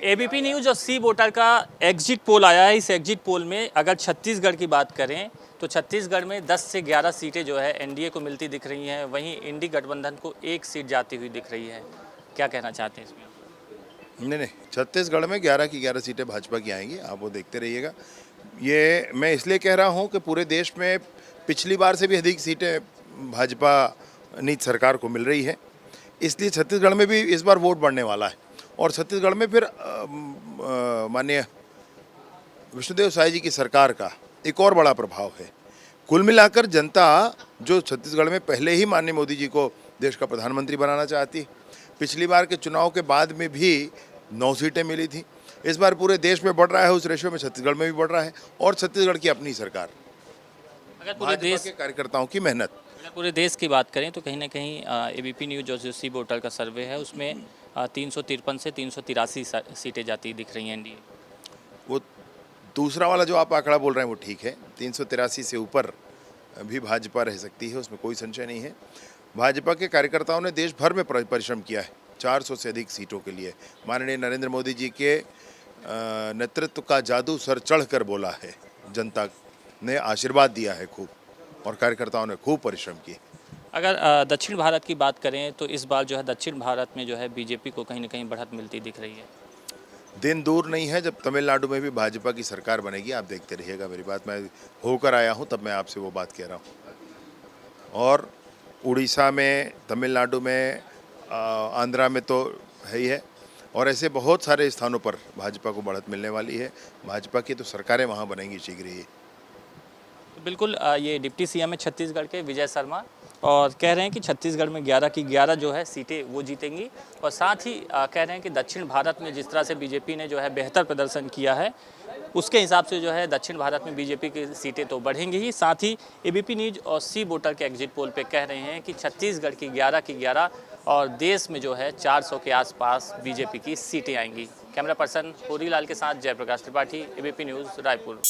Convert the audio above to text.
ABP news और सी voter का exit poll आया है। इस एग्जिट पोल में अगर छत्तीसगढ़ की बात करें तो छत्तीसगढ़ में 10 से 11 सीटें जो है एनडीए को मिलती दिख रही हैं, वहीं इंडी गठबंधन को एक सीट जाती हुई दिख रही है। क्या कहना चाहते हैं इसमें? नहीं, छत्तीसगढ़ में 11 की 11 सीटें भाजपा की आएंगी, आप वो देखते रहिएगा। ये मैं इसलिए कह रहा हूँ कि पूरे देश में पिछली बार से भी अधिक सीटें भाजपा नीत सरकार को मिल रही है, इसलिए छत्तीसगढ़ में भी इस बार वोट बढ़ने वाला है। और छत्तीसगढ़ में फिर माननीय विष्णुदेव साय जी की सरकार का एक और बड़ा प्रभाव है। कुल मिलाकर जनता जो छत्तीसगढ़ में पहले ही माननीय मोदी जी को देश का प्रधानमंत्री बनाना चाहती है, पिछली बार के चुनाव के बाद में भी 9 सीटें मिली थी, इस बार पूरे देश में बढ़ रहा है, उस रेशियो में छत्तीसगढ़ में भी बढ़ रहा है। और छत्तीसगढ़ की अपनी सरकार, अगर पूरे देश के कार्यकर्ताओं की मेहनत, अगर पूरे देश की बात करें तो कहीं ना कहीं एबीपी न्यूज और जो सी वोटर का सर्वे है उसमें 353 से 383 सीटें जाती दिख रही हैं एनडीए। वो दूसरा वाला जो आप आंकड़ा बोल रहे हैं वो ठीक है। 383 से ऊपर भी भाजपा रह सकती है, उसमें कोई संशय नहीं है। भाजपा के कार्यकर्ताओं ने देश भर में परिश्रम किया है 400 से अधिक सीटों के लिए। माननीय नरेंद्र मोदी जी के नेतृत्व का जादू सर चढ़ कर बोला है, जनता ने आशीर्वाद दिया है खूब, और कार्यकर्ताओं ने खूब परिश्रम किए। अगर दक्षिण भारत की बात करें तो इस बार जो है दक्षिण भारत में जो है बीजेपी को कहीं ना कहीं बढ़त मिलती दिख रही है। दिन दूर नहीं है जब तमिलनाडु में भी भाजपा की सरकार बनेगी, आप देखते रहिएगा मेरी बात। मैं होकर आया हूं तब मैं आपसे वो बात कह रहा हूं। और उड़ीसा में, तमिलनाडु में, आंध्रा में तो है ही है, और ऐसे बहुत सारे स्थानों पर भाजपा को बढ़त मिलने वाली है। भाजपा की तो सरकारें वहाँ बनेंगी शीघ्र ही। बिल्कुल, ये डिप्टी सीएम है छत्तीसगढ़ के विजय शर्मा, और कह रहे हैं कि छत्तीसगढ़ में 11 की 11 जो है सीटें वो जीतेंगी। और साथ ही कह रहे हैं कि दक्षिण भारत में जिस तरह से बीजेपी ने जो है बेहतर प्रदर्शन किया है, उसके हिसाब से जो है दक्षिण भारत में बीजेपी की सीटें तो बढ़ेंगी ही। साथ ही एबीपी न्यूज और सी वोटर के एग्जिट पोल पे कह रहे हैं कि छत्तीसगढ़ की 11 की 11 और देश में जो है 400 के आसपास बीजेपी की सीटें आएंगी। कैमरा पर्सन होरीलाल के साथ जयप्रकाश त्रिपाठी, एबीपी न्यूज़ रायपुर।